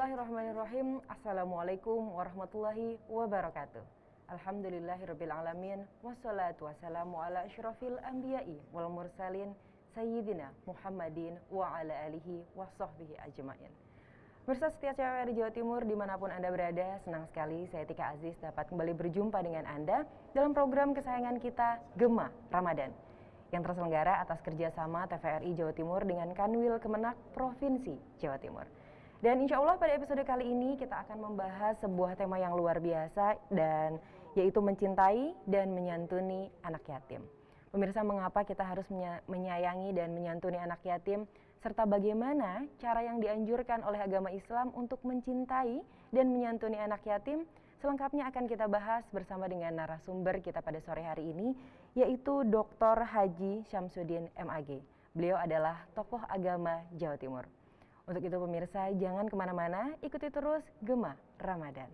Bismillahirrahmanirrahim. Assalamualaikum warahmatullahi wabarakatuh. Alhamdulillahirabbil alamin wassalatu wassalamu ala asyrafil anbiya'i wal mursalin sayyidina Muhammadin wa ala alihi washabbihi ajmain. Pemirsa setia CWR Jawa Timur dimanapun Anda berada, senang sekali saya Tika Aziz dapat kembali berjumpa dengan Anda dalam program kesayangan kita Gema Ramadan yang terselenggara atas kerjasama TVRI Jawa Timur dengan Kanwil Kemenak Provinsi Jawa Timur. Dan insya Allah pada episode kali ini kita akan membahas sebuah tema yang luar biasa dan yaitu mencintai dan menyantuni anak yatim. Pemirsa, mengapa kita harus menyayangi dan menyantuni anak yatim serta bagaimana cara yang dianjurkan oleh agama Islam untuk mencintai dan menyantuni anak yatim? Selengkapnya akan kita bahas bersama dengan narasumber kita pada sore hari ini, yaitu Dr. Haji Syamsuddin MAG. Beliau adalah tokoh agama Jawa Timur. Untuk itu pemirsa, jangan kemana-mana, ikuti terus Gema Ramadan.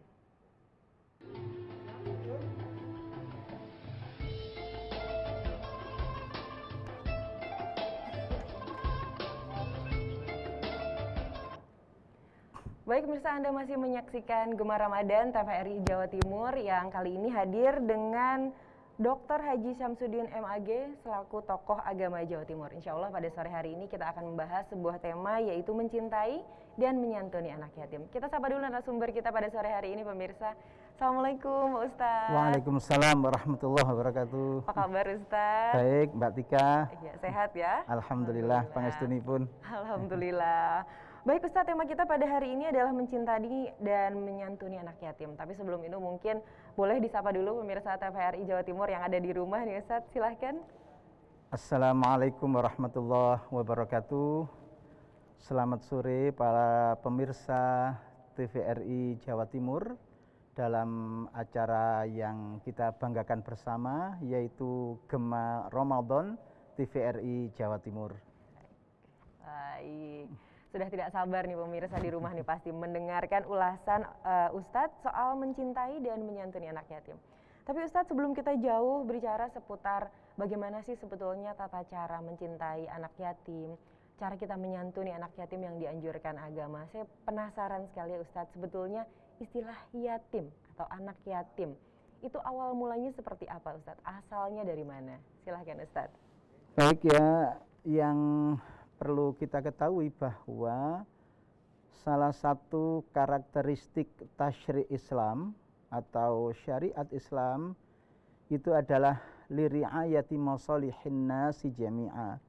Baik pemirsa, Anda masih menyaksikan Gema Ramadan TVRI Jawa Timur yang kali ini hadir dengan Dr. Haji Syamsuddin MAG selaku tokoh agama Jawa Timur. Insya Allah pada sore hari ini kita akan membahas sebuah tema yaitu mencintai dan menyantuni anak yatim. Kita sapa dulu narasumber kita pada sore hari ini pemirsa. Assalamualaikum Pak Ustadz. Waalaikumsalam warahmatullahi wabarakatuh. Apa kabar Ustadz? Baik Mbak Tika. Ya, sehat ya? Alhamdulillah, pangestunipun. Alhamdulillah. Baik Ustadz, tema kita pada hari ini adalah mencintai dan menyantuni anak yatim. Tapi sebelum itu mungkin boleh disapa dulu pemirsa TVRI Jawa Timur yang ada di rumah nih Ustadz, silahkan. Assalamualaikum warahmatullahi wabarakatuh. Selamat sore para pemirsa TVRI Jawa Timur dalam acara yang kita banggakan bersama yaitu Gema Ramadan TVRI Jawa Timur. Baik. Sudah tidak sabar nih pemirsa di rumah nih pasti mendengarkan ulasan Ustadz soal mencintai dan menyantuni anak yatim. Tapi Ustadz, sebelum kita jauh berbicara seputar bagaimana sih sebetulnya tata cara mencintai anak yatim, cara kita menyantuni anak yatim yang dianjurkan agama. Saya penasaran sekali Ustadz, sebetulnya istilah yatim atau anak yatim itu awal mulanya seperti apa Ustadz? Asalnya dari mana? Silahkan Ustadz. Baik ya, yang perlu kita ketahui bahwa salah satu karakteristik tasyri' Islam atau syariat Islam itu adalah liri'ayati masalihin nasi jami'a,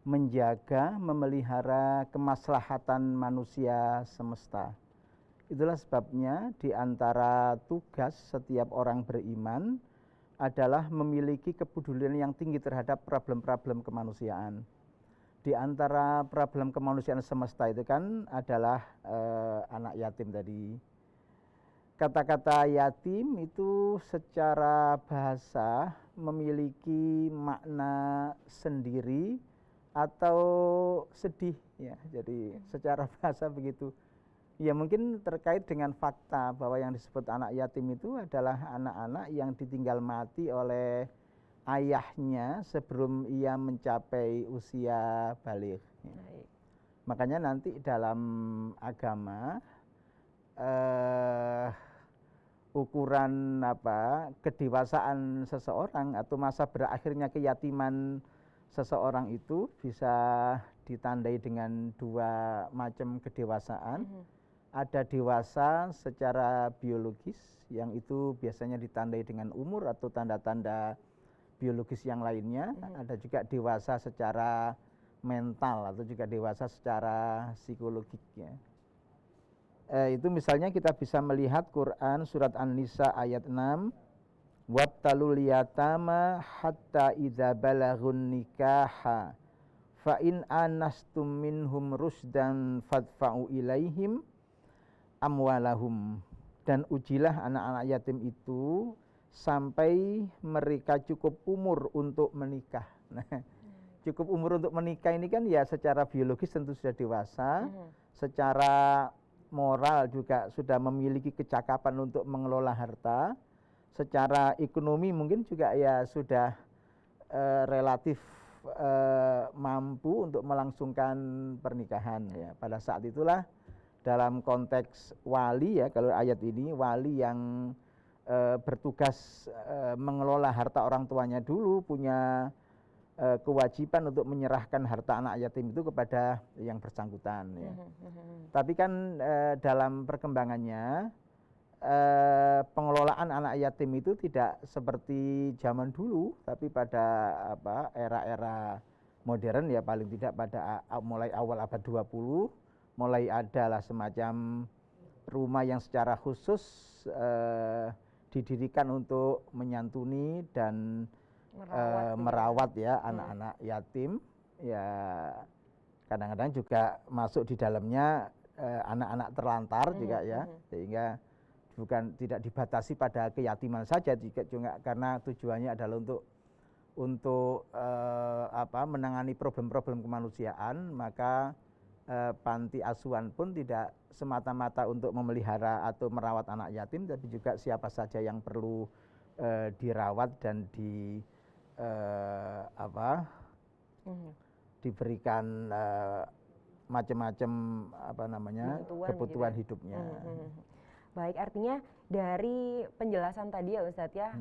menjaga, memelihara kemaslahatan manusia semesta. Itulah sebabnya di antara tugas setiap orang beriman adalah memiliki kepedulian yang tinggi terhadap problem-problem kemanusiaan. Di antara problem kemanusiaan semesta itu kan adalah anak yatim tadi. Kata-kata yatim itu secara bahasa memiliki makna sendiri atau sedih ya. Jadi secara bahasa begitu. Ya mungkin terkait dengan fakta bahwa yang disebut anak yatim itu adalah anak-anak yang ditinggal mati oleh ayahnya sebelum ia mencapai usia baligh. Makanya nanti dalam agama ukuran kedewasaan seseorang atau masa berakhirnya keyatiman seseorang itu bisa ditandai dengan dua macam kedewasaan. Ada dewasa secara biologis yang itu biasanya ditandai dengan umur atau tanda-tanda biologis yang lainnya. Ada juga dewasa secara mental atau juga dewasa secara psikologik ya. Itu misalnya kita bisa melihat Quran surat An-Nisa ayat 6, wabtalul yatama hatta idza balaghun nikaha fa in anastum minhum rusdan fadfa'u ilaihim amwalahum, dan ujilah anak-anak yatim itu sampai mereka cukup umur untuk menikah. Nah, cukup umur untuk menikah ini kan ya secara biologis tentu sudah dewasa, secara moral juga sudah memiliki kecakapan untuk mengelola harta, secara ekonomi mungkin juga ya sudah relatif mampu untuk melangsungkan pernikahan ya. Pada saat itulah dalam konteks wali ya, kalau ayat ini wali yang bertugas mengelola harta orang tuanya dulu, punya kewajiban untuk menyerahkan harta anak yatim itu kepada yang bersangkutan ya. Tapi kan dalam perkembangannya pengelolaan anak yatim itu tidak seperti zaman dulu, tapi pada era-era modern ya, paling tidak pada mulai awal abad 20 mulai adalah semacam rumah yang secara khusus didirikan untuk menyantuni dan merawat ya anak-anak yatim. Ya kadang-kadang juga masuk di dalamnya anak-anak terlantar juga ya, sehingga tidak dibatasi pada keyatiman saja juga, karena tujuannya adalah untuk menangani problem-problem kemanusiaan. Maka panti asuhan pun tidak semata-mata untuk memelihara atau merawat anak yatim, tapi juga siapa saja yang perlu dirawat dan diberikan macam-macam kebutuhan gitu hidupnya. Baik, artinya dari penjelasan tadi ya Ustadz ya,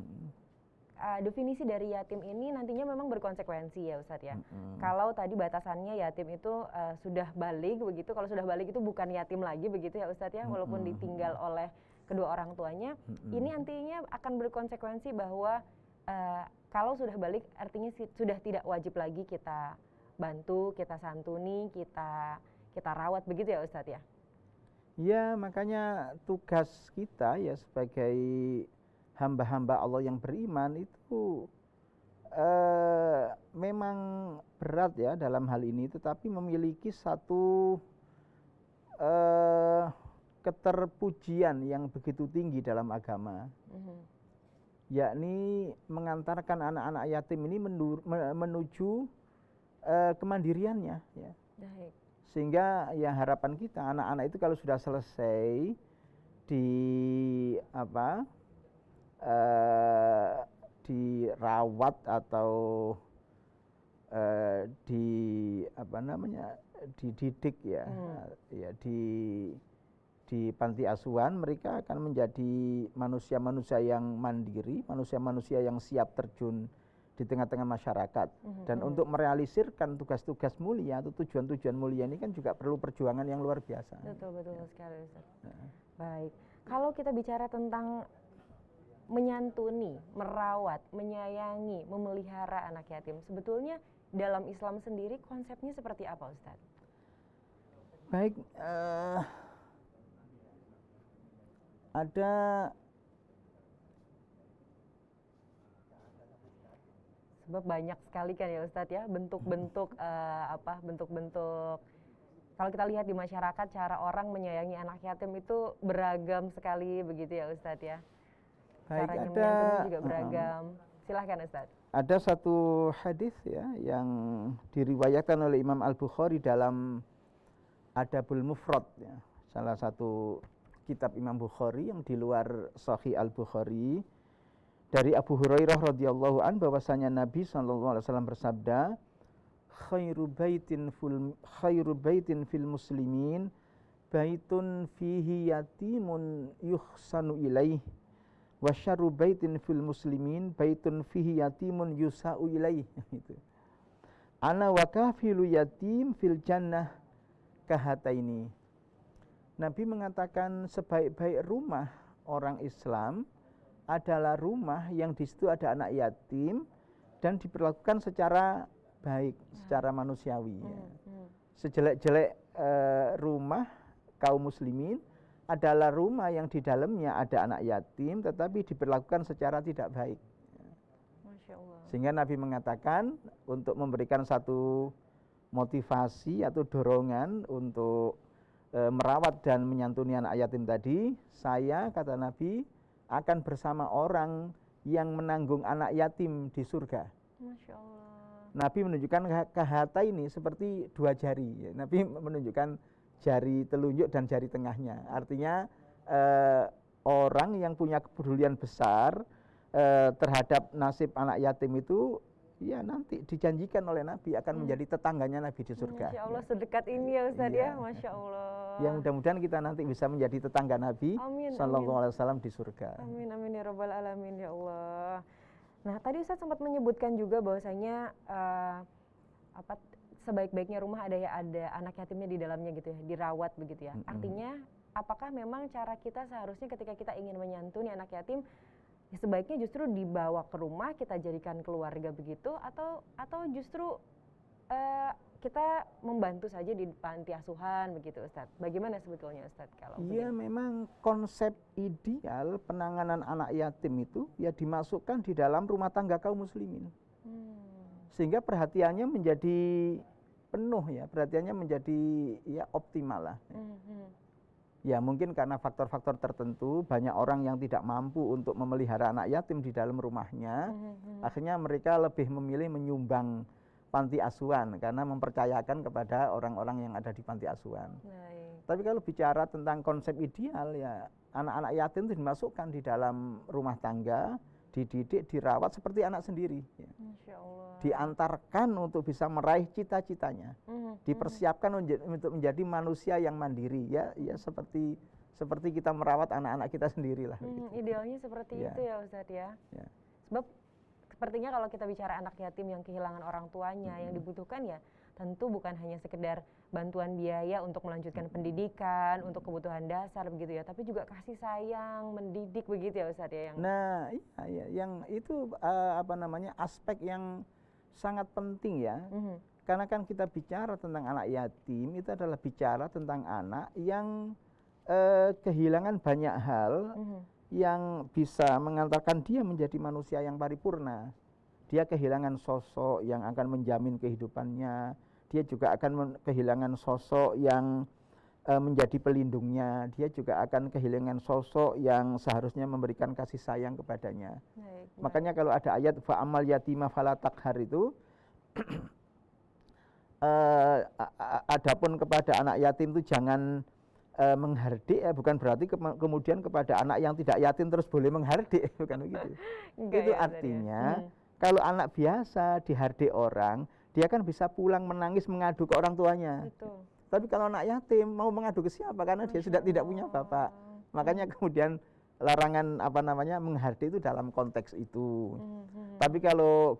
definisi dari yatim ini nantinya memang berkonsekuensi ya Ustadz ya. Kalau tadi batasannya yatim itu sudah balik begitu, kalau sudah balik itu bukan yatim lagi begitu ya Ustadz ya, walaupun ditinggal oleh kedua orang tuanya, ini nantinya akan berkonsekuensi bahwa kalau sudah balik artinya sudah tidak wajib lagi kita bantu, kita santuni, kita rawat begitu ya Ustadz ya. Ya, makanya tugas kita ya sebagai hamba-hamba Allah yang beriman itu memang berat ya dalam hal ini, tetapi memiliki satu keterpujian yang begitu tinggi dalam agama, yakni mengantarkan anak-anak yatim ini menuju kemandiriannya ya. Sehingga ya harapan kita anak-anak itu kalau sudah selesai dirawat atau dididik ya, di panti asuhan, mereka akan menjadi manusia-manusia yang mandiri, manusia-manusia yang siap terjun di tengah-tengah masyarakat. Dan untuk merealisirkan tugas-tugas mulia atau tujuan-tujuan mulia ini kan juga perlu perjuangan yang luar biasa. Betul sekali Ustaz. Baik, kalau kita bicara tentang menyantuni, merawat, menyayangi, memelihara anak yatim, sebetulnya dalam Islam sendiri konsepnya seperti apa Ustaz? Baik, ada sebab banyak sekali kan ya Ustadz ya bentuk-bentuk bentuk-bentuk, kalau kita lihat di masyarakat cara orang menyayangi anak yatim itu beragam sekali begitu ya Ustadz ya. Baik, caranya menyantuni juga beragam. Silahkan Ustadz. Ada satu hadis ya yang diriwayatkan oleh Imam Al-Bukhari dalam Adabul Mufrad ya, salah satu kitab Imam Bukhari yang di luar Sahih Al-Bukhari, dari Abu Hurairah radhiyallahu an bahwasanya Nabi sallallahu alaihi wasallam bersabda, khairu baitin fil muslimin baitun fihi yatimun yuhsanu ilaih wa syarru baitin fil muslimin baitun fihi yatimun yusa'u ilaih. Gitu. Ana wa kafilu yatim fil jannah kahataini. Nabi mengatakan sebaik-baik rumah orang Islam adalah rumah yang di situ ada anak yatim dan diperlakukan secara baik, secara manusiawi. Sejelek-jelek rumah kaum muslimin adalah rumah yang di dalamnya ada anak yatim tetapi diperlakukan secara tidak baik. Masya Allah. Sehingga Nabi mengatakan untuk memberikan satu motivasi atau dorongan untuk merawat dan menyantuni anak yatim tadi, saya, kata Nabi, akan bersama orang yang menanggung anak yatim di surga. Masya Allah. Nabi menunjukkan kahata ini seperti dua jari. Nabi menunjukkan jari telunjuk dan jari tengahnya. Artinya orang yang punya kepedulian besar terhadap nasib anak yatim itu ya nanti dijanjikan oleh Nabi akan menjadi tetangganya Nabi di surga. Masya Allah, sedekat ini ya Ustadz ya, Masya Allah. Ya mudah-mudahan kita nanti bisa menjadi tetangga Nabi Sallallahu Alaihi Wasallam di surga. Amin, amin ya Rabbal Alamin ya Allah. Nah tadi Ustadz sempat menyebutkan juga bahwasanya sebaik-baiknya rumah ada anak yatimnya di dalamnya gitu ya, dirawat begitu ya. Artinya apakah memang cara kita seharusnya ketika kita ingin menyantuni anak yatim, ya sebaiknya justru dibawa ke rumah, kita jadikan keluarga begitu, atau justru kita membantu saja di panti asuhan begitu Ustadz? Bagaimana sebetulnya Ustadz kalau ya memang konsep ideal penanganan anak yatim itu ya dimasukkan di dalam rumah tangga kaum muslimin. Sehingga perhatiannya menjadi penuh ya, perhatiannya menjadi ya optimal lah. Ya mungkin karena faktor-faktor tertentu banyak orang yang tidak mampu untuk memelihara anak yatim di dalam rumahnya, akhirnya mereka lebih memilih menyumbang panti asuhan karena mempercayakan kepada orang-orang yang ada di panti asuhan. Tapi kalau bicara tentang konsep ideal ya anak-anak yatim itu dimasukkan di dalam rumah tangga, dididik, dirawat seperti anak sendiri. Ya. Masya Allah. Diantarkan untuk bisa meraih cita-citanya, dipersiapkan untuk menjadi manusia yang mandiri. Ya seperti kita merawat anak-anak kita sendirilah. Gitu. Idealnya seperti itu ya Ustadz ya. Sebab sepertinya kalau kita bicara anak yatim yang kehilangan orang tuanya, yang dibutuhkan ya tentu bukan hanya sekedar bantuan biaya untuk melanjutkan pendidikan, untuk kebutuhan dasar begitu ya, tapi juga kasih sayang, mendidik begitu ya Ustadz ya. Nah, iya, yang itu aspek yang sangat penting ya. Karena kan kita bicara tentang anak yatim, itu adalah bicara tentang anak yang kehilangan banyak hal yang bisa mengantarkan dia menjadi manusia yang paripurna. Dia kehilangan sosok yang akan menjamin kehidupannya. Dia juga akan kehilangan sosok yang menjadi pelindungnya. Dia juga akan kehilangan sosok yang seharusnya memberikan kasih sayang kepadanya. Makanya kalau ada ayat fa'amal yatima fala taqhar itu adapun kepada anak yatim itu jangan menghardik ya, bukan berarti kemudian kepada anak yang tidak yatim terus boleh menghardik, bukan begitu. Itu artinya kalau anak biasa dihardik orang, dia kan bisa pulang menangis mengadu ke orang tuanya. Betul. Tapi kalau anak yatim mau mengadu ke siapa? Karena dia sudah tidak punya bapak. Makanya kemudian larangan menghardik itu dalam konteks itu. Tapi kalau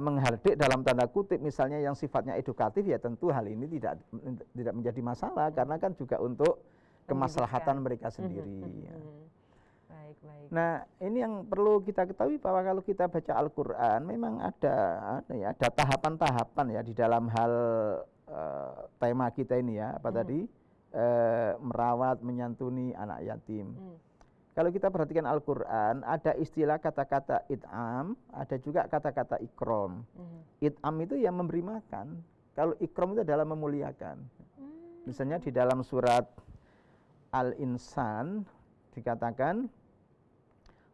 menghardik dalam tanda kutip misalnya yang sifatnya edukatif ya tentu hal ini tidak menjadi masalah karena kan juga untuk kemaslahatan mereka sendiri. Ya. Baik. Nah ini yang perlu kita ketahui bahwa kalau kita baca Al-Quran memang ada tahapan-tahapan ya di dalam hal tema kita ini ya tadi merawat menyantuni anak yatim. Kalau kita perhatikan Al-Quran, ada istilah kata-kata it'am, ada juga kata-kata ikram. It'am itu yang memberi makan. Kalau ikram itu adalah memuliakan. Misalnya di dalam surat Al-Insan dikatakan,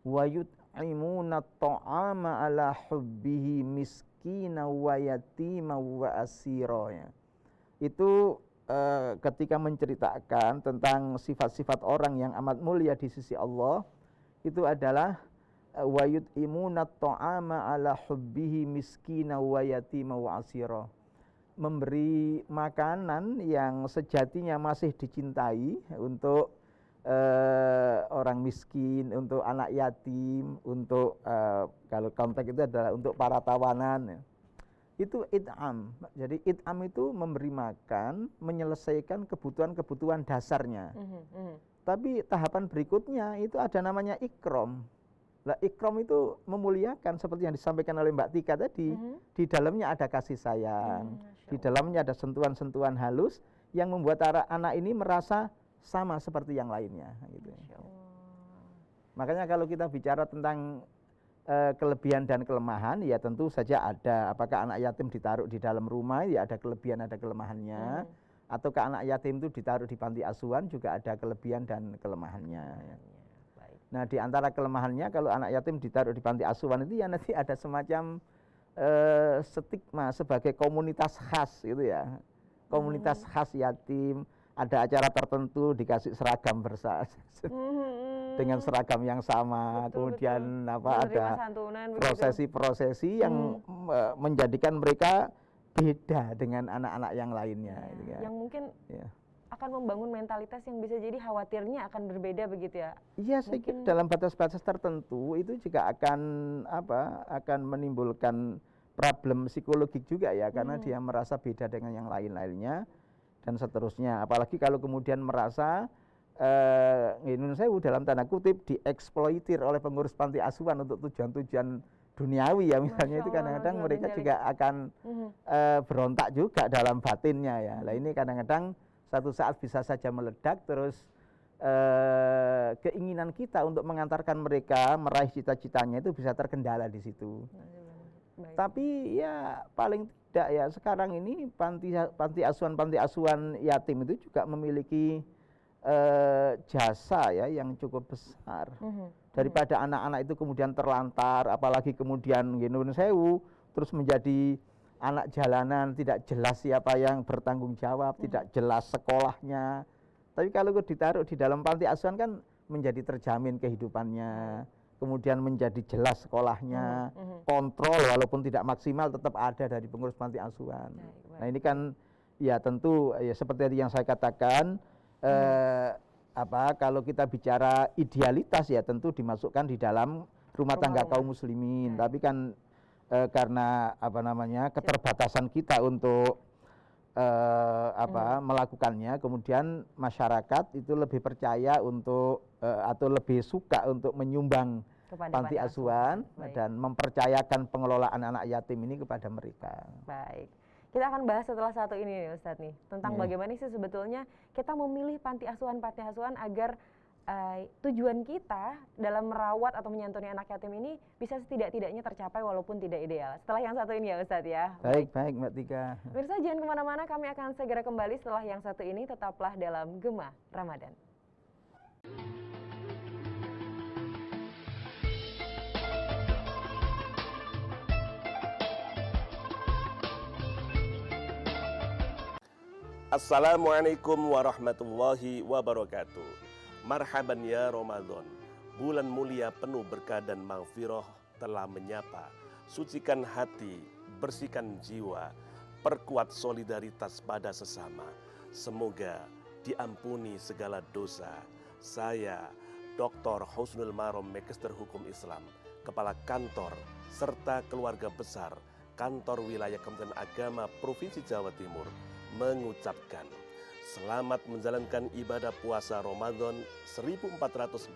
wa yut'imuna ta'ama ala hubbihi miskina wa yatima wa asira. Itu ketika menceritakan tentang sifat-sifat orang yang amat mulia di sisi Allah, itu adalah wa yut'imuna ta'ama ala hubbihi miskina wa yatima wa asira. Memberi makanan yang sejatinya masih dicintai untuk orang miskin, untuk anak yatim, untuk kalau konteks itu adalah untuk para tawanan. Itu it'am. Jadi it'am itu memberi makan, menyelesaikan kebutuhan-kebutuhan dasarnya. Tapi tahapan berikutnya itu ada namanya ikram. Lah ikram itu memuliakan seperti yang disampaikan oleh Mbak Tika tadi. Di dalamnya ada kasih sayang, di dalamnya ada sentuhan-sentuhan halus yang membuat anak ini merasa sama seperti yang lainnya. Gitu. Makanya kalau kita bicara tentang kelebihan dan kelemahan ya tentu saja ada. Apakah anak yatim ditaruh di dalam rumah ya ada kelebihan ada kelemahannya, ataukah anak yatim itu ditaruh di panti asuhan juga ada kelebihan dan kelemahannya. Nah di antara kelemahannya kalau anak yatim ditaruh di panti asuhan itu ya nanti ada semacam stigma sebagai komunitas khas gitu ya, komunitas khas yatim. Ada acara tertentu dikasih seragam bersama. dengan seragam yang sama, Betul, kemudian betul. apa Menerima ada santunan begitu. prosesi-prosesi yang menjadikan mereka beda dengan anak-anak yang lainnya. Ya, gitu kan. yang mungkin Ya. akan membangun mentalitas yang bisa jadi khawatirnya akan berbeda begitu ya. Iya, saya kira dalam batas-batas tertentu itu juga akan menimbulkan problem psikologik juga ya, karena dia merasa beda dengan yang lain-lainnya dan seterusnya. Apalagi kalau kemudian merasa Indonesia dalam tanda kutip dieksploitir oleh pengurus panti asuhan untuk tujuan-tujuan duniawi ya, misalnya itu kadang-kadang mereka juga akan berontak juga dalam batinnya ya. Nah ini kadang-kadang satu saat bisa saja meledak, terus keinginan kita untuk mengantarkan mereka meraih cita-citanya itu bisa terkendala di situ. Baik. Tapi ya paling tidak ya sekarang ini panti asuhan yatim itu juga memiliki jasa ya yang cukup besar. Daripada anak-anak itu kemudian terlantar, apalagi kemudian Nyuwun Sewu terus menjadi anak jalanan, tidak jelas siapa yang bertanggung jawab, tidak jelas sekolahnya. Tapi kalau ditaruh di dalam panti asuhan kan menjadi terjamin kehidupannya, kemudian menjadi jelas sekolahnya, kontrol walaupun tidak maksimal tetap ada dari pengurus panti asuhan. Nah ini kan ya tentu ya seperti yang saya katakan, kalau kita bicara idealitas ya tentu dimasukkan di dalam rumah tangga kaum muslimin. Tapi kan karena keterbatasan kita untuk melakukannya, kemudian masyarakat itu lebih percaya untuk atau lebih suka untuk menyumbang panti asuhan dan mempercayakan pengelolaan anak yatim ini kepada mereka. Baik. Kita akan bahas setelah satu ini nih Ustadz nih, tentang bagaimana sih sebetulnya kita memilih panti asuhan agar tujuan kita dalam merawat atau menyantuni anak yatim ini bisa setidak-tidaknya tercapai walaupun tidak ideal. Setelah yang satu ini ya Ustadz ya. Baik Mbak Tika. Pemirsa jangan kemana-mana, kami akan segera kembali setelah yang satu ini, tetaplah dalam Gema Ramadan. Assalamualaikum warahmatullahi wabarakatuh. Marhaban ya Ramadan. Bulan mulia penuh berkah dan maghfirah telah menyapa. Sucikan hati, bersihkan jiwa, perkuat solidaritas pada sesama. Semoga diampuni segala dosa. Saya Dr. Husnul Marom, Magister Hukum Islam, Kepala Kantor serta keluarga besar Kantor Wilayah Kementerian Agama Provinsi Jawa Timur mengucapkan selamat menjalankan ibadah puasa Ramadan 1443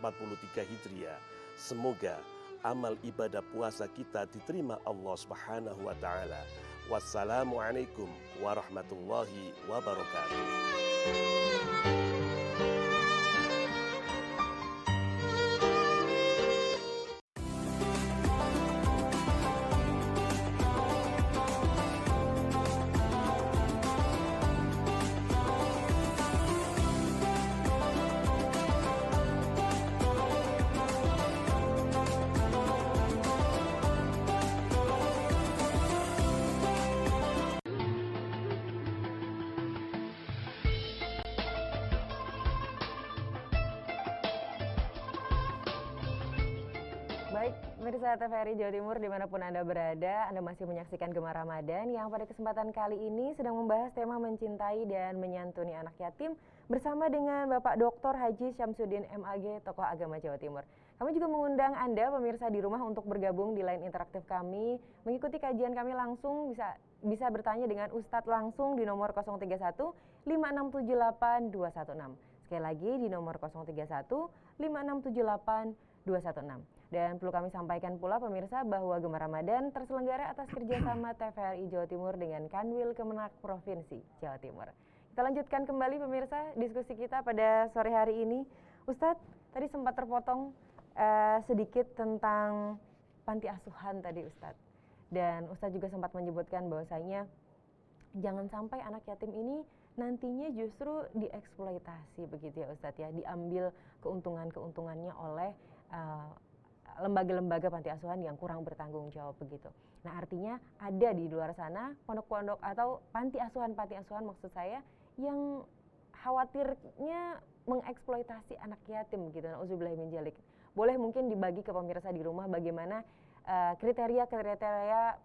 Hijriah. Semoga amal ibadah puasa kita diterima Allah Subhanahu wa taala. Wassalamualaikum warahmatullahi wabarakatuh. Baik, pemirsa TVRI Jawa Timur dimanapun Anda berada, Anda masih menyaksikan Gema Ramadan yang pada kesempatan kali ini sedang membahas tema mencintai dan menyantuni anak yatim bersama dengan Bapak Dr. Haji Syamsuddin MAG, tokoh agama Jawa Timur. Kami juga mengundang Anda pemirsa di rumah untuk bergabung di line interaktif kami, mengikuti kajian kami langsung, bisa bertanya dengan Ustadz langsung di nomor 031 5678 216. Sekali lagi di nomor 031 5678 216. Dan perlu kami sampaikan pula pemirsa bahwa Gema Ramadan terselenggara atas kerjasama TVRI Jawa Timur dengan Kanwil Kemenak Provinsi Jawa Timur. Kita lanjutkan kembali pemirsa diskusi kita pada sore hari ini. Ustadz, tadi sempat terpotong sedikit tentang panti asuhan tadi Ustadz. Dan Ustadz juga sempat menyebutkan bahwasanya jangan sampai anak yatim ini nantinya justru dieksploitasi begitu ya Ustadz ya, diambil keuntungannya oleh lembaga-lembaga panti asuhan yang kurang bertanggung jawab begitu. Nah artinya ada di luar sana pondok-pondok atau panti asuhan maksud saya yang khawatirnya mengeksploitasi anak yatim gitu. Nauzubillah min dzalik. Boleh mungkin dibagi ke pemirsa di rumah bagaimana kriteria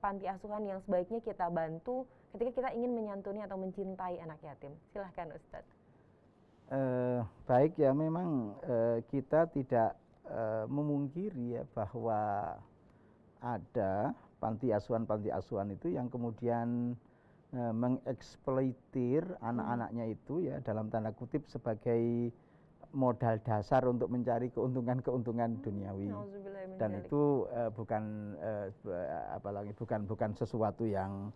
panti asuhan yang sebaiknya kita bantu ketika kita ingin menyantuni atau mencintai anak yatim. Silahkan Ustadz. Baik ya, memang kita tidak memungkiri ya bahwa ada panti asuhan itu yang kemudian mengeksploitir anak-anaknya itu ya dalam tanda kutip sebagai modal dasar untuk mencari keuntungan duniawi. Dan itu bukan sesuatu yang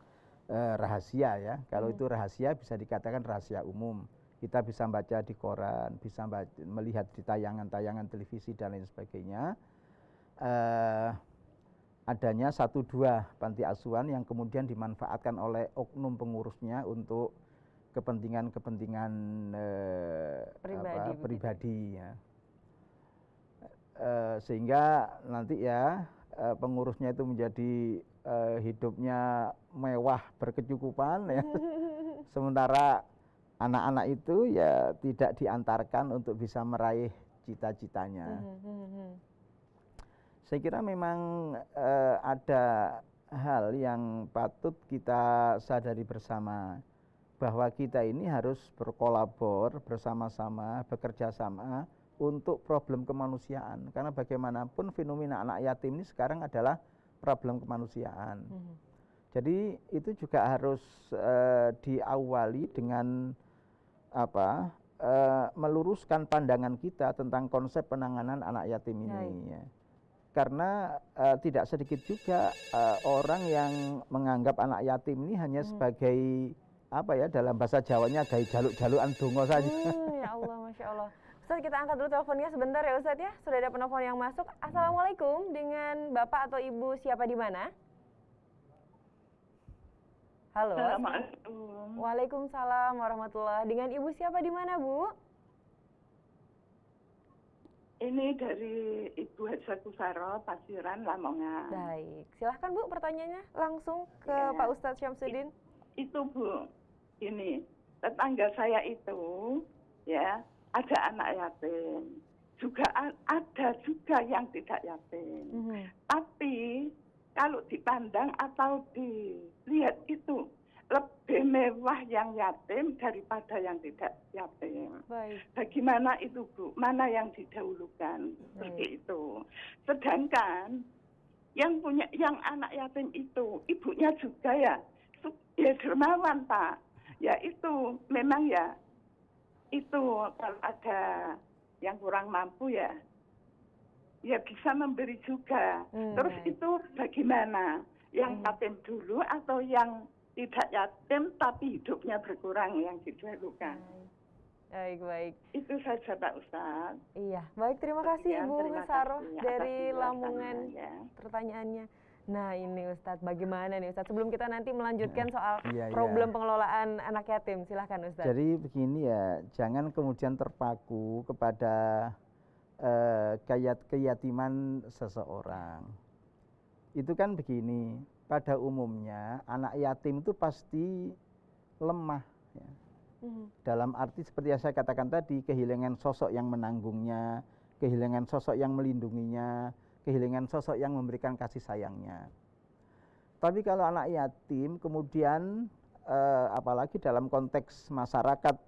rahasia ya. Kalau itu rahasia bisa dikatakan rahasia umum. Kita bisa baca di koran, bisa melihat di tayangan-tayangan televisi dan lain sebagainya. Adanya 1-2 panti asuhan yang kemudian dimanfaatkan oleh oknum pengurusnya untuk kepentingan pribadi ya. Sehingga nanti ya pengurusnya itu menjadi hidupnya mewah berkecukupan ya. Sementara anak-anak itu ya tidak diantarkan untuk bisa meraih cita-citanya. Saya kira memang ada hal yang patut kita sadari bersama, bahwa kita ini harus berkolabor bersama-sama, bekerja sama untuk problem kemanusiaan. Karena bagaimanapun fenomena anak yatim ini sekarang adalah problem kemanusiaan. Jadi itu juga harus diawali dengan meluruskan pandangan kita tentang konsep penanganan anak yatim ini. Ya. Karena tidak sedikit juga orang yang menganggap anak yatim ini hanya sebagai dalam bahasa Jawanya gaya jaluk-jalukan dongo saja. Ya Allah, Masya Allah. Ustaz, kita angkat dulu teleponnya sebentar ya Ustaz ya. Sudah ada penelpon yang masuk. Assalamualaikum, dengan Bapak atau Ibu siapa di mana? Halo. Assalamualaikum. Waalaikumsalam warahmatullahi. Dengan Ibu siapa di mana, Bu? Ini dari Ibu Hajah Kusaro, Pasiran, Lamongan. Baik, silahkan Bu pertanyaannya langsung ke Pak Ustadz Syamsuddin. Itu Bu, ini tetangga saya itu ya ada anak yatim, juga ada juga yang tidak yatim. Tapi kalau dipandang atau dilihat itu lebih mewah yang yatim daripada yang tidak yatim. Baik. Bagaimana itu Bu? Mana yang didahulukan? Seperti itu. Sedangkan yang anak yatim itu ibunya juga ya dermawan Pak. Ya itu memang ya itu kalau ada yang kurang mampu ya bisa memberi juga. Terus itu bagaimana? Yang yatim dulu atau yang tidak yatim tapi hidupnya berkurang yang didahulukan? Baik. Itu saja Pak Ustaz. Iya, baik, terima kasih Ibu Saroh dari Lamongan pertanyaannya. Nah ini Ustadz, bagaimana nih Ustadz? Sebelum kita nanti melanjutkan soal problem pengelolaan anak yatim, silahkan Ustadz. Jadi begini ya, jangan kemudian terpaku kepada keyatiman seseorang. Itu kan begini, pada umumnya anak yatim itu pasti lemah ya. Dalam arti seperti yang saya katakan tadi, kehilangan sosok yang menanggungnya, kehilangan sosok yang melindunginya, kehilangan sosok yang memberikan kasih sayangnya. Tapi kalau anak yatim kemudian apalagi dalam konteks masyarakat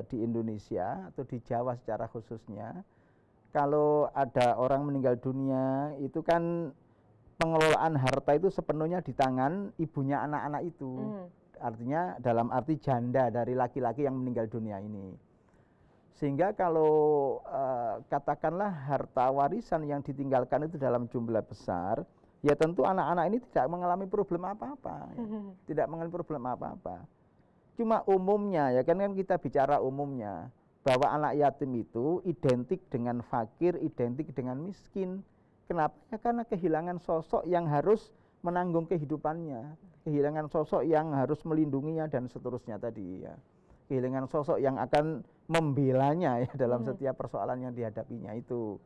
di Indonesia atau di Jawa secara khususnya, kalau ada orang meninggal dunia itu kan pengelolaan harta itu sepenuhnya di tangan ibunya anak-anak itu. Artinya dalam arti janda dari laki-laki yang meninggal dunia ini. Sehingga kalau katakanlah harta warisan yang ditinggalkan itu dalam jumlah besar, ya tentu anak-anak ini tidak mengalami problem apa-apa. Ya. Tidak mengalami problem apa-apa. Cuma umumnya, ya kan kita bicara umumnya, bahwa anak yatim itu identik dengan fakir, identik dengan miskin. Kenapa? Ya karena kehilangan sosok yang harus menanggung kehidupannya, kehilangan sosok yang harus melindunginya dan seterusnya tadi ya. Kehilangan sosok yang akan membelanya ya dalam setiap persoalan yang dihadapinya itu.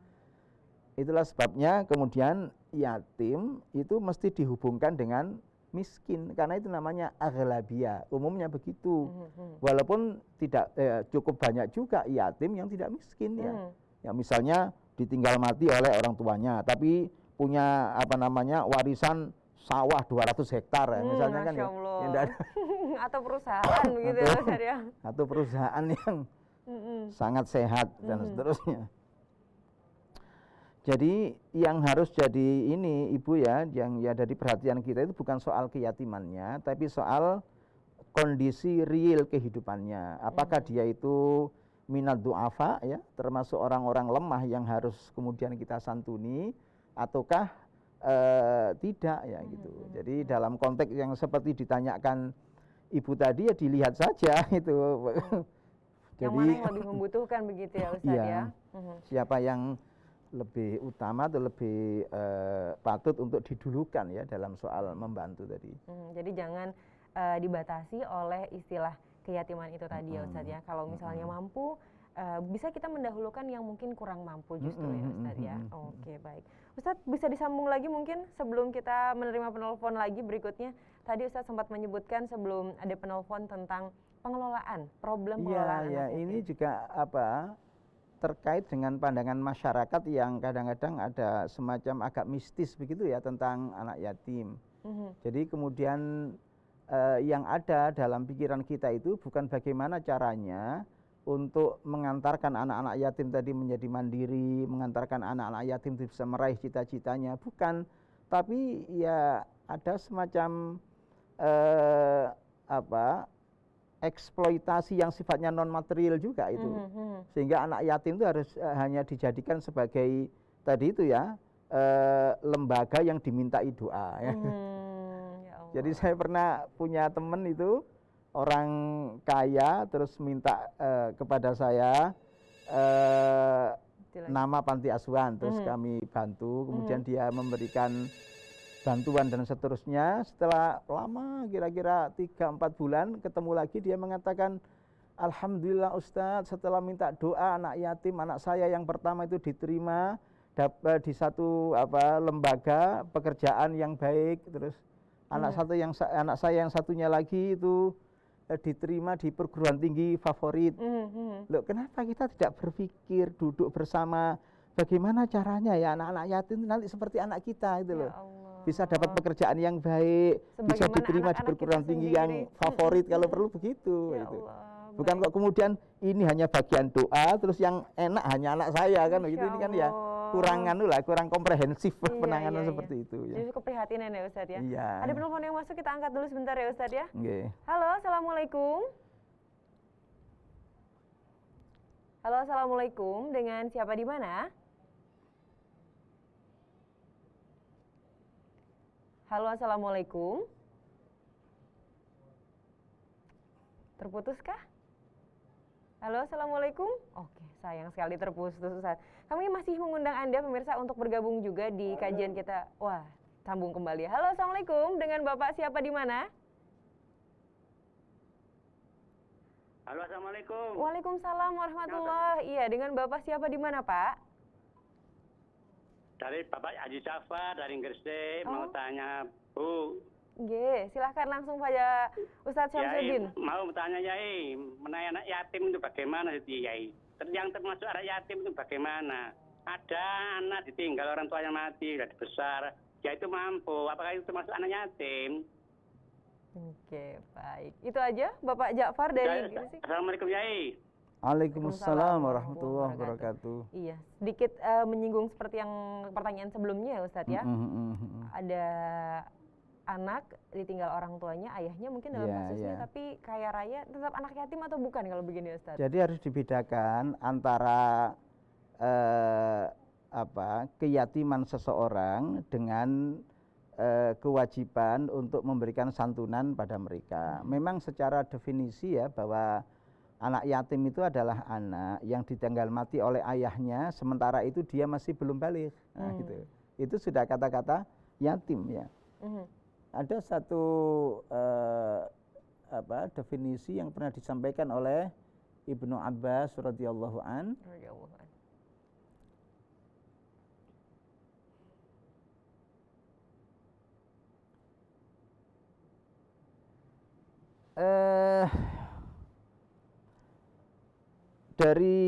Itulah sebabnya kemudian yatim itu mesti dihubungkan dengan miskin, karena itu namanya aghlabiyah, umumnya begitu. Walaupun tidak cukup banyak juga yatim yang tidak miskin ya. Ya misalnya ditinggal mati oleh orang tuanya, tapi punya warisan sawah 200 hektar ya, misalnya kan ya. Atau perusahaan begitu ya Ustaz ya. Atau perusahaan yang sangat sehat dan seterusnya. Jadi yang harus jadi ini Ibu ya, yang ya dari perhatian kita itu bukan soal keyatimannya, tapi soal kondisi real kehidupannya. Apakah dia itu minat du'afa ya, termasuk orang-orang lemah yang harus kemudian kita santuni, ataukah tidak ya gitu. Jadi dalam konteks yang seperti ditanyakan Ibu tadi ya dilihat saja itu. Yang mana yang lebih membutuhkan begitu ya Ustaz ya. Siapa yang lebih utama atau lebih patut untuk didulukan ya dalam soal membantu tadi. Jadi jangan dibatasi oleh istilah keyatiman itu tadi ya Ustaz ya. Kalau misalnya mampu, bisa kita mendahulukan yang mungkin kurang mampu justru ya Ustaz ya. Oke, baik. Ustaz bisa disambung lagi mungkin sebelum kita menerima penelpon lagi berikutnya. Tadi Ustaz sempat menyebutkan sebelum ada penelpon tentang pengelolaan, problem pengelolaan anak yatim. Ini juga terkait dengan pandangan masyarakat yang kadang-kadang ada semacam agak mistis begitu ya tentang anak yatim. Jadi kemudian yang ada dalam pikiran kita itu bukan bagaimana caranya untuk mengantarkan anak-anak yatim tadi menjadi mandiri, mengantarkan anak-anak yatim bisa meraih cita-citanya, bukan. Tapi ya ada semacam eksploitasi yang sifatnya non material juga itu, sehingga anak yatim itu harus hanya dijadikan sebagai tadi itu ya lembaga yang dimintai doa. Ya. Jadi saya pernah punya teman itu orang kaya terus minta kepada saya nama panti asuhan, terus kami bantu, kemudian dia memberikan bantuan dan seterusnya. Setelah lama kira-kira 3-4 bulan ketemu lagi, dia mengatakan, alhamdulillah Ustadz, setelah minta doa anak yatim, anak saya yang pertama itu diterima di satu lembaga pekerjaan yang baik, terus anak saya yang satunya lagi itu diterima di perguruan tinggi favorit. Loh, kenapa kita tidak berpikir duduk bersama bagaimana caranya ya anak-anak yatim nanti seperti anak kita itu loh. Bisa dapat pekerjaan yang baik, bisa diterima di perguruan tinggi yang favorit kalau perlu begitu. Gitu. Bukan kok kemudian ini hanya bagian doa, terus yang enak hanya anak saya kan begitu. Ini kan ya kurang komprehensif penanganan seperti itu. Ya. Jadi keprihatinan ya Ustadz ya. Iya. Ada penelpon yang masuk, kita angkat dulu sebentar ya Ustadz ya. Okay. Halo, assalamualaikum. Halo, assalamualaikum. Dengan siapa di mana? Halo, assalamualaikum. Terputuskah? Halo, assalamualaikum. Oke, sayang sekali terputus Ustaz. Kami masih mengundang Anda pemirsa untuk bergabung juga di kajian kita. Wah, sambung kembali. Halo, assalamualaikum. Dengan Bapak siapa di mana? Halo, assalamualaikum. Waalaikumsalam warahmatullahi. Iya, dengan Bapak siapa di mana Pak? Dari Bapak Haji Jafar dari Gresik, mau tanya Bu. Nggih, silahkan langsung pada Ustadz Syamsuddin. Yai, mau tanya Yai, mengenai anak yatim itu bagaimana itu Yai? Yang termasuk anak yatim itu bagaimana? Ada anak ditinggal orang tuanya mati, sudah besar, ya itu mampu, apakah itu termasuk anak yatim? Oke, baik. Itu aja Bapak Ja'far dari Gresik. Assalamualaikum Yai. Waalaikumsalam warahmatullahi wabarakatuh. Iya, sedikit menyinggung seperti yang pertanyaan sebelumnya ya Ustadz ya. Ada anak ditinggal orang tuanya, ayahnya mungkin dalam kasusnya, tapi kaya raya, tetap anak yatim atau bukan kalau begini Ustadz? Jadi harus dibedakan antara keyatiman seseorang dengan kewajiban untuk memberikan santunan pada mereka. Memang secara definisi ya bahwa anak yatim itu adalah anak yang ditinggal mati oleh ayahnya, sementara itu dia masih belum balik. Nah, gitu. Itu sudah kata-kata yatim ya. Ada satu definisi yang pernah disampaikan oleh Ibnu Abbas radhiyallahu an. Dari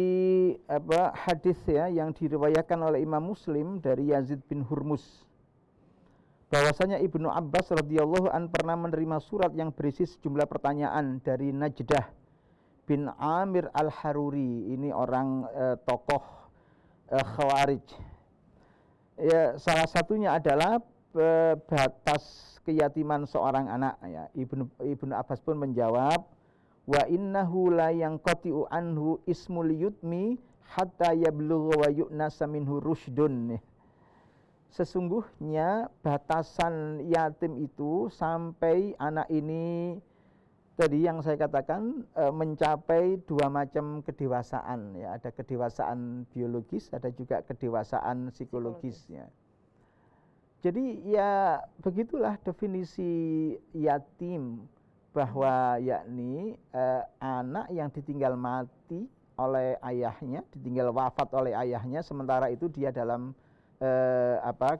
hadis ya yang diriwayatkan oleh Imam Muslim dari Yazid bin Hurmus, bahwasanya Ibnu Abbas radhiyallahu an pernah menerima surat yang berisi sejumlah pertanyaan dari Najdah bin Amir al-Haruri. Ini orang tokoh Khawarij. Ya, salah satunya adalah batas keyatiman seorang anak. Ya, Ibnu Abbas pun menjawab, wa innahu la yanqati'u anhu ismul yutmi hatta yablugha wa yu'nasa minhu rusydun. Sesungguhnya batasan yatim itu sampai anak ini tadi yang saya katakan mencapai dua macam kedewasaan ya, ada kedewasaan biologis, ada juga kedewasaan psikologis ya. Jadi ya begitulah definisi yatim, bahwa yakni anak yang ditinggal mati oleh ayahnya, ditinggal wafat oleh ayahnya, sementara itu dia dalam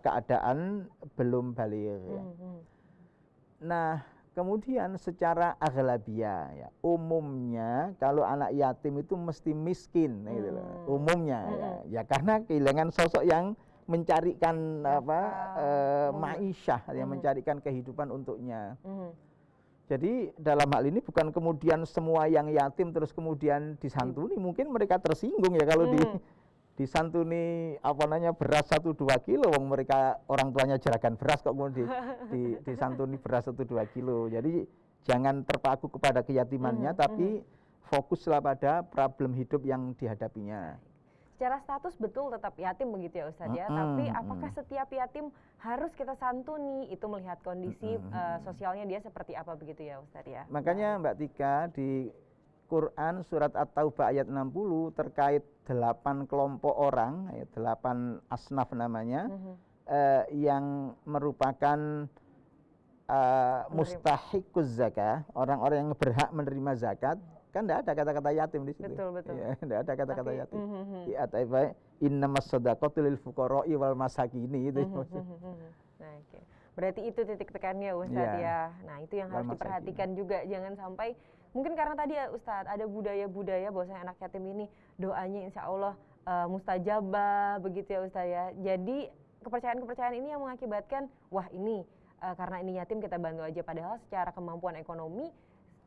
keadaan belum baligh. Ya. Nah, kemudian secara aghlabiyah ya, umumnya kalau anak yatim itu mesti miskin gitu loh. Umumnya ya karena kehilangan sosok yang mencarikan ma'isyah, yang mencarikan kehidupan untuknya. Jadi dalam hal ini bukan kemudian semua yang yatim terus kemudian disantuni, mungkin mereka tersinggung ya kalau disantuni beras 1-2 kilo, wong mereka orang tuanya jeragan beras kok kemudian disantuni beras 1-2 kilo. Jadi jangan terpaku kepada keyatimannya, tapi fokuslah pada problem hidup yang dihadapinya. Secara status betul tetap yatim begitu ya Ustadz ya, tapi apakah setiap yatim harus kita santuni? Itu melihat kondisi sosialnya dia seperti apa begitu ya Ustadz ya. Makanya Mbak Tika di Quran surat At-Taubah ayat 60 terkait 8 kelompok orang, 8 asnaf namanya, yang merupakan mustahiquz zakah, orang-orang yang berhak menerima zakat. Kan tidak ada kata-kata yatim di situ. Betul. Ya, tidak ada kata-kata yatim. Innamas shadaqatu lil fuqara'i wal masakini itu. Nah, okay. Berarti itu titik tekannya Ustadz ya. Nah, itu yang harus diperhatikan juga, jangan sampai mungkin karena tadi ya Ustadz ada budaya-budaya bahwasanya anak yatim ini doanya insya Allah mustajabah begitu ya Ustadz ya. Jadi kepercayaan-kepercayaan ini yang mengakibatkan wah ini karena ini yatim kita bantu aja, padahal secara kemampuan ekonomi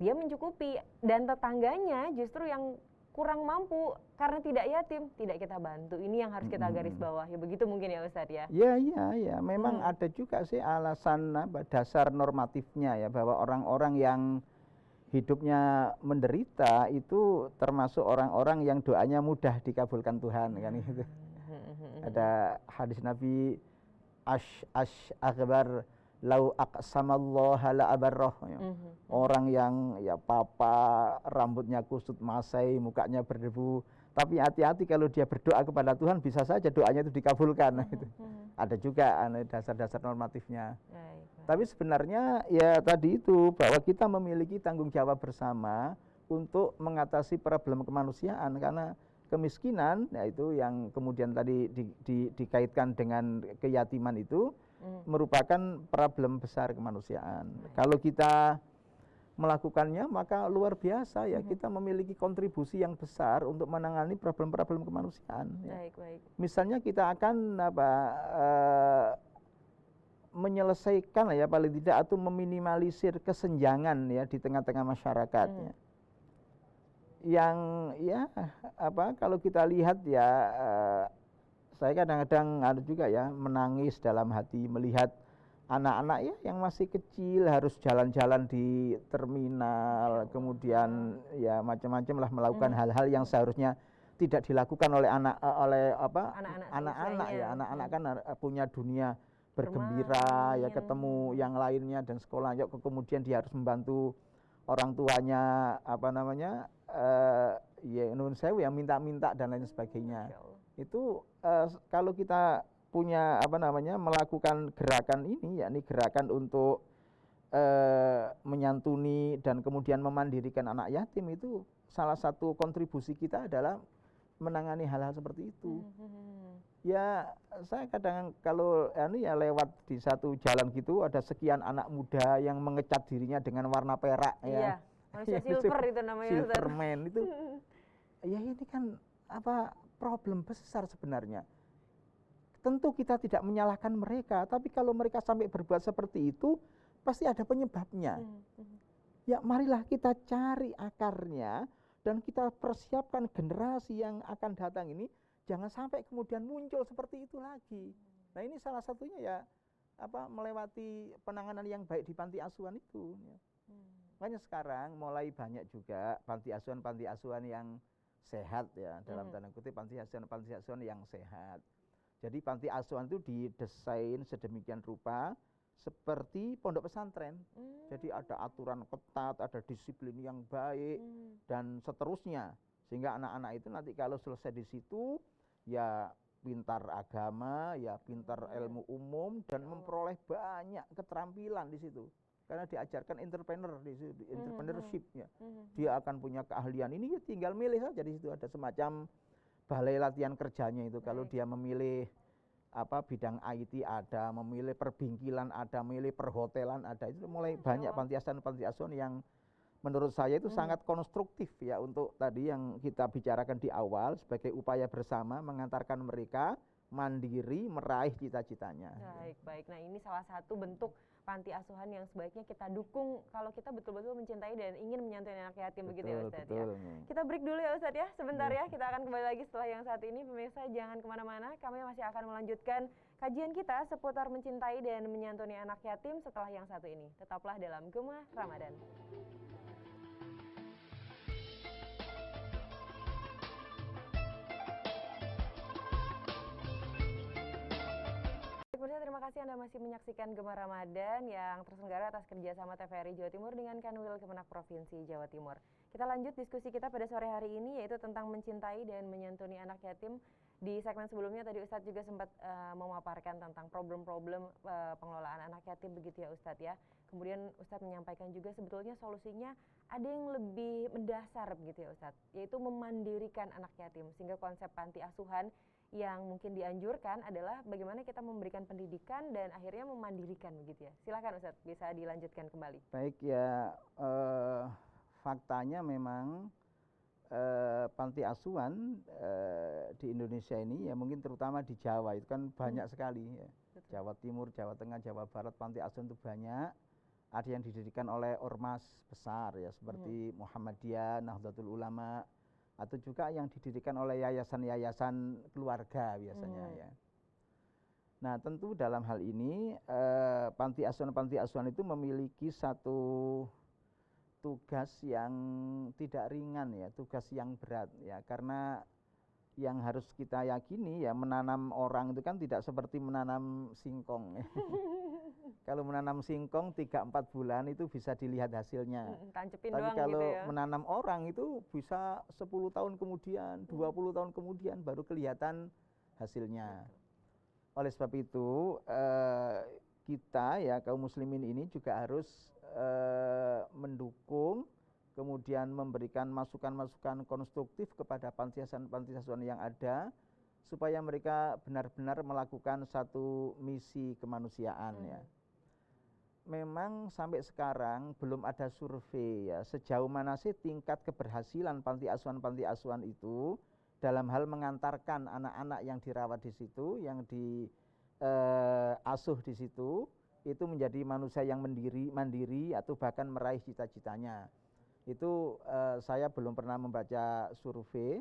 dia mencukupi, dan tetangganya justru yang kurang mampu karena tidak yatim tidak kita bantu. Ini yang harus kita garis bawah ya, begitu mungkin ya Ustadz ya. Ya, memang ada juga sih alasan dasar normatifnya ya, bahwa orang-orang yang hidupnya menderita itu termasuk orang-orang yang doanya mudah dikabulkan Tuhan kan gitu. Ada hadis Nabi akbar lau aqsamallaha la abarrah. Orang yang ya papa, rambutnya kusut masai, mukanya berdebu, tapi hati-hati kalau dia berdoa kepada Tuhan bisa saja doanya itu dikabulkan. Ada juga dasar-dasar normatifnya. Tapi sebenarnya ya tadi itu bahwa kita memiliki tanggung jawab bersama untuk mengatasi problem kemanusiaan, karena kemiskinan yaitu yang kemudian tadi dikaitkan dengan keyatiman itu merupakan problem besar kemanusiaan. Kalau kita melakukannya maka luar biasa ya, kita memiliki kontribusi yang besar untuk menangani problem-problem kemanusiaan. Baik. Misalnya kita akan menyelesaikan ya paling tidak atau meminimalisir kesenjangan ya di tengah-tengah masyarakat. Yang ya kalau kita lihat ya saya kadang-kadang ada juga ya menangis dalam hati melihat anak-anak ya yang masih kecil harus jalan-jalan di terminal, kemudian ya macam-macam lah melakukan hal-hal yang seharusnya tidak dilakukan oleh anak-anak ya. Anak-anak kan punya dunia bergembira ya, ketemu yang lainnya dan sekolah, kemudian dia harus membantu orang tuanya ya nun sewu yang minta-minta dan lain sebagainya. Itu kalau kita punya melakukan gerakan ini, yakni gerakan untuk menyantuni dan kemudian memandirikan anak yatim, itu salah satu kontribusi kita adalah menangani hal-hal seperti itu. Ya saya kadang kalau lewat di satu jalan gitu ada sekian anak muda yang mengecat dirinya dengan warna perak ya. Manusia silver itu namanya Ustaz. Silverman itu. Ya ini kan problem besar sebenarnya. Tentu kita tidak menyalahkan mereka, tapi kalau mereka sampai berbuat seperti itu, pasti ada penyebabnya. Ya marilah kita cari akarnya dan kita persiapkan generasi yang akan datang ini, jangan sampai kemudian muncul seperti itu lagi. Nah ini salah satunya ya melewati penanganan yang baik di panti asuhan itu. Ya. Makanya sekarang mulai banyak juga panti asuhan yang sehat ya, dalam tanda kutip panti asuhan yang sehat. Jadi panti asuhan itu didesain sedemikian rupa seperti pondok pesantren. Jadi ada aturan ketat, ada disiplin yang baik dan seterusnya. Sehingga anak-anak itu nanti kalau selesai di situ ya pintar agama, ya pintar ilmu umum dan memperoleh banyak keterampilan di situ. Karena diajarkan entrepreneur di situ, entrepreneurship-nya. Dia akan punya keahlian ini, ya tinggal milih saja di situ, ada semacam balai latihan kerjanya itu. Kalau dia memilih bidang IT ada, memilih perbingkilan ada, memilih perhotelan ada, itu mulai banyak panti asuhan yang menurut saya itu sangat konstruktif ya untuk tadi yang kita bicarakan di awal sebagai upaya bersama mengantarkan mereka mandiri meraih cita-citanya. Baik. Nah ini salah satu bentuk panti asuhan yang sebaiknya kita dukung kalau kita betul-betul mencintai dan ingin menyantuni anak yatim, begitu ya Ustadz ya. Kita break dulu ya Ustadz ya, sebentar ya. Kita akan kembali lagi setelah yang saat ini. Pemirsa jangan kemana-mana, kami masih akan melanjutkan kajian kita seputar mencintai dan menyantuni anak yatim setelah yang satu ini. Tetaplah dalam Gemah Ramadan. Terima kasih Anda masih menyaksikan Gemah Ramadan yang terselenggara atas kerjasama TVRI Jawa Timur dengan Kanwil Kemenak Provinsi Jawa Timur. Kita lanjut diskusi kita pada sore hari ini yaitu tentang mencintai dan menyantuni anak yatim. Di segmen sebelumnya tadi Ustadz juga sempat memaparkan tentang problem-problem pengelolaan anak yatim begitu ya Ustadz ya. Kemudian Ustadz menyampaikan juga sebetulnya solusinya ada yang lebih mendasar begitu ya Ustadz, yaitu memandirikan anak yatim. Sehingga konsep panti asuhan yang mungkin dianjurkan adalah bagaimana kita memberikan pendidikan dan akhirnya memandirikan begitu ya. Silakan Ustadz, bisa dilanjutkan kembali. Baik ya, faktanya memang panti asuhan di Indonesia ini ya mungkin terutama di Jawa itu kan banyak sekali ya. Jawa Timur, Jawa Tengah, Jawa Barat panti asuhan itu banyak. Ada yang didirikan oleh ormas besar ya seperti Muhammadiyah, Nahdlatul Ulama, atau juga yang didirikan oleh yayasan-yayasan keluarga biasanya ya. Nah tentu dalam hal ini panti asuhan itu memiliki satu tugas yang tidak ringan ya, tugas yang berat ya, karena yang harus kita yakini ya menanam orang itu kan tidak seperti menanam singkong ya. Kalau menanam singkong 3-4 bulan itu bisa dilihat hasilnya. Tancepin tapi doang kalau gitu ya. menanam orang itu bisa 10 tahun kemudian, 20 tahun kemudian baru kelihatan hasilnya. Oleh sebab itu kita ya kaum muslimin ini juga harus mendukung, kemudian memberikan masukan-masukan konstruktif kepada panti asuhan yang ada supaya mereka benar-benar melakukan satu misi kemanusiaan ya. Memang sampai sekarang belum ada survei ya sejauh mana sih tingkat keberhasilan panti asuhan itu dalam hal mengantarkan anak-anak yang dirawat di situ, yang diasuh di situ itu menjadi manusia yang mandiri atau bahkan meraih cita-citanya. Itu saya belum pernah membaca survei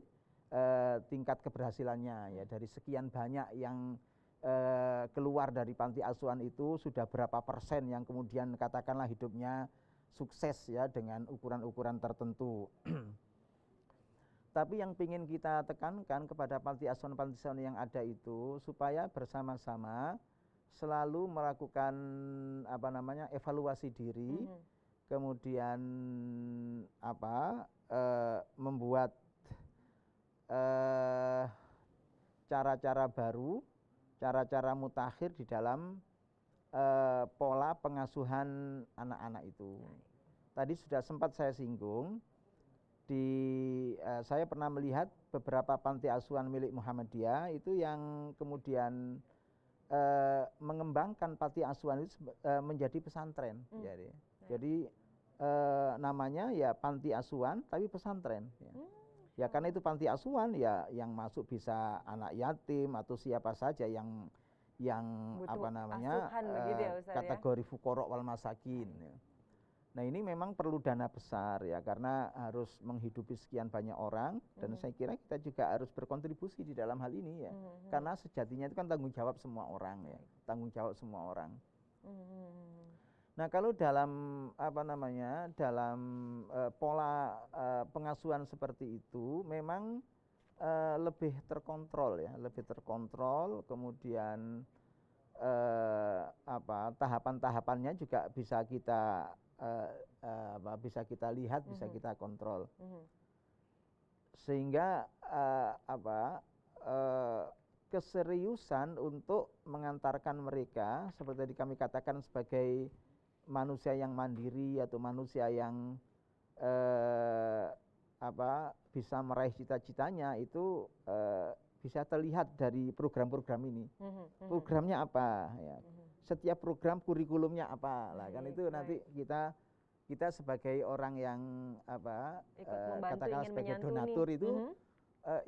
tingkat keberhasilannya ya dari sekian banyak yang keluar dari panti asuhan itu sudah berapa persen yang kemudian katakanlah hidupnya sukses ya dengan ukuran-ukuran tertentu. Tapi yang ingin kita tekankan kepada panti asuhan yang ada itu supaya bersama-sama selalu melakukan evaluasi diri, kemudian membuat cara-cara baru, cara-cara mutakhir di dalam pola pengasuhan anak-anak itu. Tadi sudah sempat saya singgung, saya pernah melihat beberapa panti asuhan milik Muhammadiyah itu yang kemudian mengembangkan panti asuhan itu menjadi pesantren. Jadi namanya ya panti asuhan tapi pesantren ya. Ya karena itu panti asuhan ya yang masuk bisa anak yatim atau siapa saja yang Butuh apa namanya asuhan begitu ya, Ustadz, ya? kategori fuqara wal masakin ya. Nah ini memang perlu dana besar ya karena harus menghidupi sekian banyak orang dan saya kira kita juga harus berkontribusi di dalam hal ini ya. Karena sejatinya itu kan tanggung jawab semua orang ya, tanggung jawab semua orang. Nah kalau dalam apa namanya dalam pola pengasuhan seperti itu memang lebih terkontrol ya, lebih terkontrol, kemudian tahapan-tahapannya juga bisa kita bisa kita lihat, bisa kita kontrol, sehingga keseriusan untuk mengantarkan mereka seperti tadi kami katakan sebagai manusia yang mandiri atau manusia yang bisa meraih cita-citanya itu bisa terlihat dari program-program ini. Programnya apa ya? Setiap program kurikulumnya apa lah kan itu nanti kita sebagai orang yang katakan sebagai donatur itu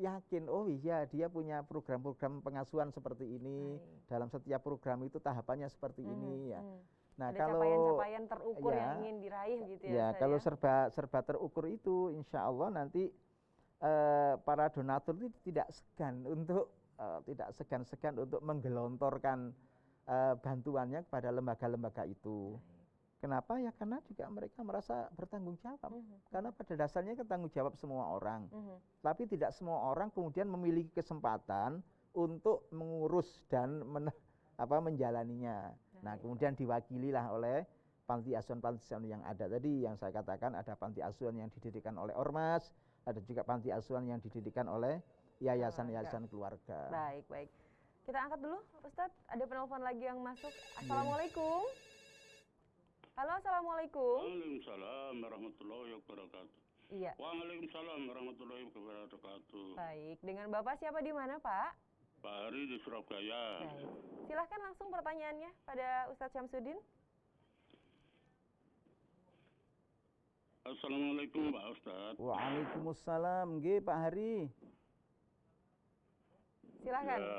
yakin oh iya dia punya program-program pengasuhan seperti ini. Dalam setiap program itu tahapannya seperti ini ya. Nah, ada kalau capaian-capaian terukur yang ingin diraih gitu ya. Ya, kalau serba terukur itu insya Allah nanti para donatur itu tidak segan untuk menggelontorkan bantuannya kepada lembaga-lembaga itu. Kenapa? Ya karena juga mereka merasa bertanggung jawab. Karena pada dasarnya kan tanggung jawab semua orang. Tapi tidak semua orang kemudian memiliki kesempatan untuk mengurus dan menjalaninya. Nah, kemudian diwakililah oleh panti asuhan yang ada tadi yang saya katakan, ada panti asuhan yang didirikan oleh ormas, ada juga panti asuhan yang didirikan oleh yayasan-yayasan keluarga. Baik. Kita angkat dulu, Ustadz. Ada penelpon lagi yang masuk. Assalamualaikum. Halo, assalamualaikum. Waalaikumsalam warahmatullahi wabarakatuh. Iya. Waalaikumsalam warahmatullahi wabarakatuh. Baik, dengan Bapak siapa di mana, Pak? Pak Hari di Surabaya. Baik. Silahkan langsung pertanyaannya pada Ustadz Syamsuddin. Assalamualaikum Pak Ustadz. Waalaikumsalam, nggih Pak Hari. Silahkan. Ya,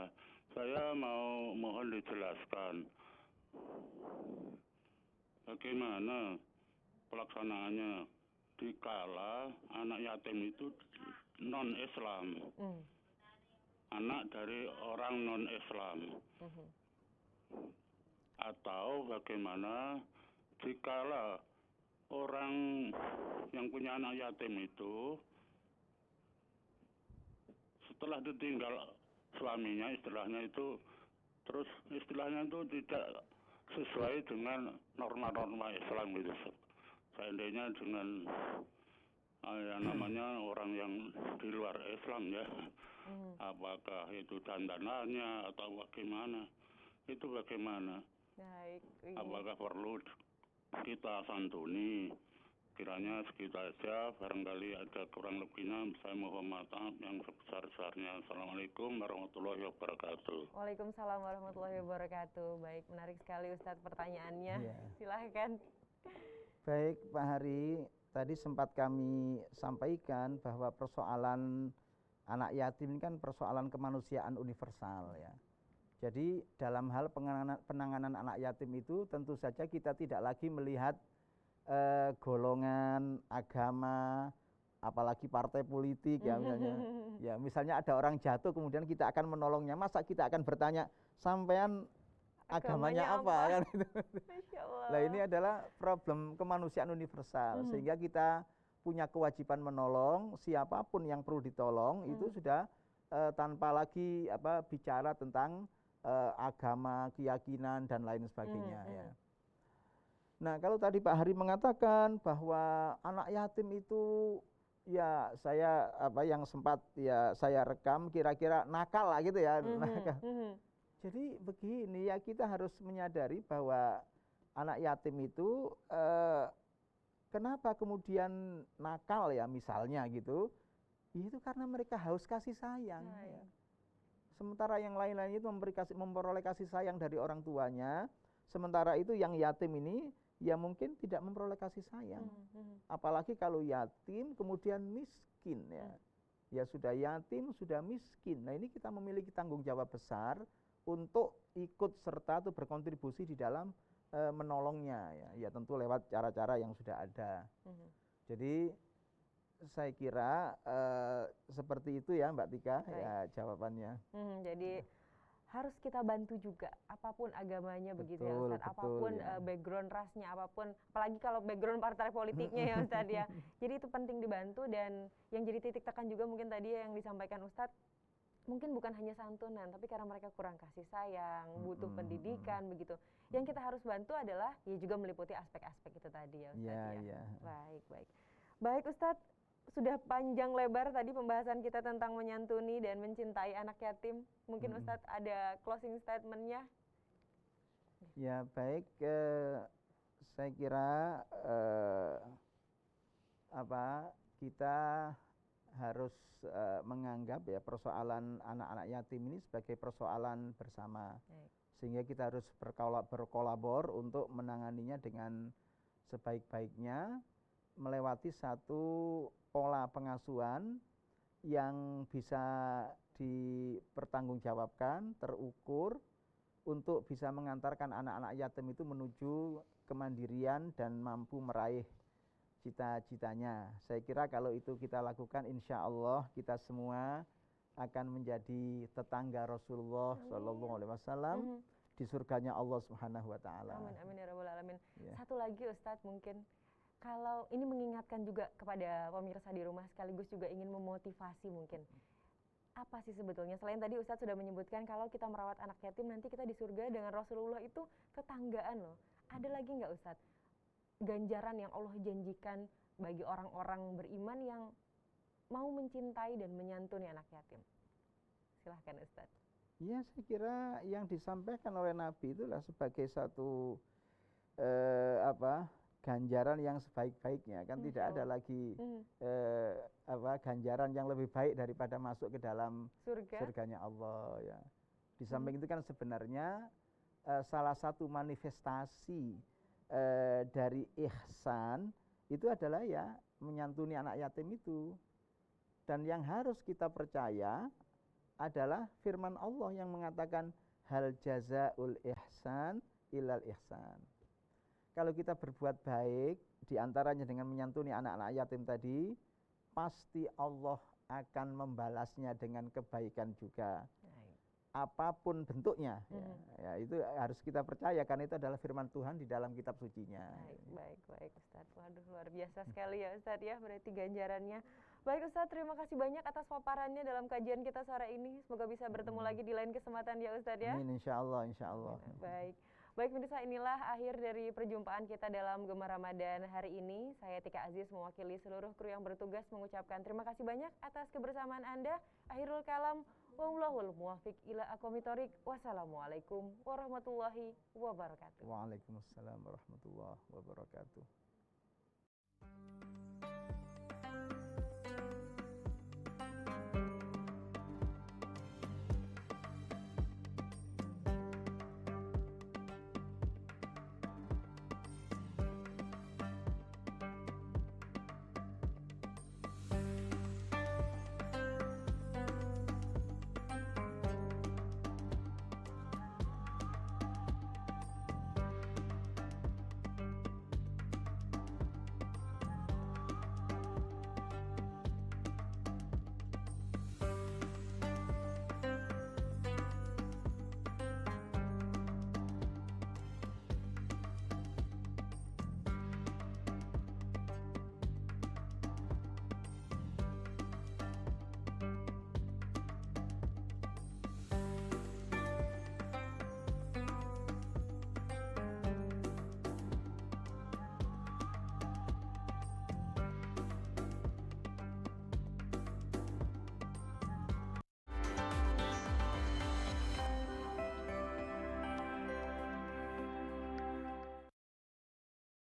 saya mohon dijelaskan bagaimana pelaksanaannya dikala anak yatim itu non-Islam, anak dari orang non-Islam, atau bagaimana dikala orang yang punya anak yatim itu setelah ditinggal suaminya istilahnya itu tidak sesuai dengan norma-norma Islam gitu. Seandainya dengan yang namanya orang yang di luar Islam ya, apakah itu dandanannya atau bagaimana, itu bagaimana? Baik. Apakah perlu kita santuni? Kiranya segitu aja, barangkali ada kurang lebihnya, saya mohon maaf yang sebesar-besarnya. Assalamualaikum warahmatullahi wabarakatuh. Waalaikumsalam warahmatullahi wabarakatuh. Baik, menarik sekali Ustadz pertanyaannya. Silahkan. Baik Pak Hari, tadi sempat kami sampaikan bahwa persoalan anak yatim ini kan persoalan kemanusiaan universal ya. Jadi dalam hal penanganan anak yatim itu tentu saja kita tidak lagi melihat golongan, agama, apalagi partai politik ya misalnya. Ya misalnya ada orang jatuh kemudian kita akan menolongnya, masa kita akan bertanya sampean agamanya apa kan itu. Nah ini adalah problem kemanusiaan universal sehingga kita punya kewajiban menolong siapapun yang perlu ditolong itu sudah tanpa lagi bicara tentang agama, keyakinan dan lain sebagainya ya. Nah kalau tadi Pak Hari mengatakan bahwa anak yatim itu ya saya yang sempat ya saya rekam kira-kira nakal lah gitu ya. Nakal. Jadi begini ya kita harus menyadari bahwa anak yatim itu kenapa kemudian nakal ya misalnya gitu, itu karena mereka haus kasih sayang. Ya. Sementara yang lain-lain itu memperoleh kasih sayang dari orang tuanya, sementara itu yang yatim ini ya mungkin tidak memperoleh kasih sayang. Apalagi kalau yatim kemudian miskin ya. Ya sudah yatim, sudah miskin. Nah ini kita memiliki tanggung jawab besar untuk ikut serta atau berkontribusi di dalam menolongnya ya. Ya tentu lewat cara-cara yang sudah ada. Jadi saya kira seperti itu ya Mbak Tika ya jawabannya. Jadi harus kita bantu juga, apapun agamanya begitu ya Ustadz, apapun background rasnya, apapun, apalagi kalau background partai politiknya ya Ustadz ya. Jadi itu penting dibantu, dan yang jadi titik tekan juga mungkin tadi yang disampaikan Ustadz, mungkin bukan hanya santunan, tapi karena mereka kurang kasih sayang, butuh pendidikan begitu. Yang kita harus bantu adalah ya juga meliputi aspek-aspek itu tadi ya Ustadz ya. Baik. Baik Ustadz, sudah panjang lebar tadi pembahasan kita tentang menyantuni dan mencintai anak yatim. Mungkin Ustadz ada closing statement-nya? Ya baik, saya kira kita harus menganggap ya persoalan anak-anak yatim ini sebagai persoalan bersama. Sehingga kita harus berkolabor untuk menanganinya dengan sebaik-baiknya, melewati satu pola pengasuhan yang bisa dipertanggungjawabkan, terukur, untuk bisa mengantarkan anak-anak yatim itu menuju kemandirian dan mampu meraih cita-citanya. Saya kira kalau itu kita lakukan, insya Allah kita semua akan menjadi tetangga Rasulullah SAW di surganya Allah Subhanahu Wa Taala. Amin ya rabbal alamin. Satu lagi Ustadz, mungkin kalau ini mengingatkan juga kepada pemirsa di rumah, sekaligus juga ingin memotivasi mungkin. Apa sih sebetulnya, selain tadi Ustadz sudah menyebutkan kalau kita merawat anak yatim nanti kita di surga dengan Rasulullah itu tetanggaan loh. Ada lagi nggak Ustadz ganjaran yang Allah janjikan bagi orang-orang beriman yang mau mencintai dan menyantuni anak yatim? Silahkan Ustadz. Ya saya kira yang disampaikan oleh Nabi itulah sebagai satu ganjaran yang sebaik-baiknya, kan tidak ada lagi ganjaran yang lebih baik daripada masuk ke dalam surganya Allah ya. Di samping itu kan sebenarnya salah satu manifestasi dari ihsan itu adalah ya menyantuni anak yatim itu. Dan yang harus kita percaya adalah firman Allah yang mengatakan hal jazaul ihsan ilal ihsan. Kalau kita berbuat baik, diantaranya dengan menyantuni anak-anak yatim tadi, pasti Allah akan membalasnya dengan kebaikan juga. Apapun bentuknya, ya, itu harus kita percaya karena itu adalah firman Tuhan di dalam kitab sucinya. Baik Ustadz. Waduh, luar biasa sekali ya Ustadz ya, berarti ganjarannya. Baik Ustadz, terima kasih banyak atas paparannya dalam kajian kita sore ini. Semoga bisa bertemu lagi di lain kesempatan ya Ustadz ya. Amin, insya Allah. Baik pemirsa, inilah akhir dari perjumpaan kita dalam Gemar Ramadan hari ini. Saya Tika Aziz mewakili seluruh kru yang bertugas mengucapkan terima kasih banyak atas kebersamaan Anda. Akhirul kalam, wallahul muwaffiq ila aqwamit thoriq. Wassalamualaikum warahmatullahi wabarakatuh. Waalaikumsalam warahmatullahi wabarakatuh.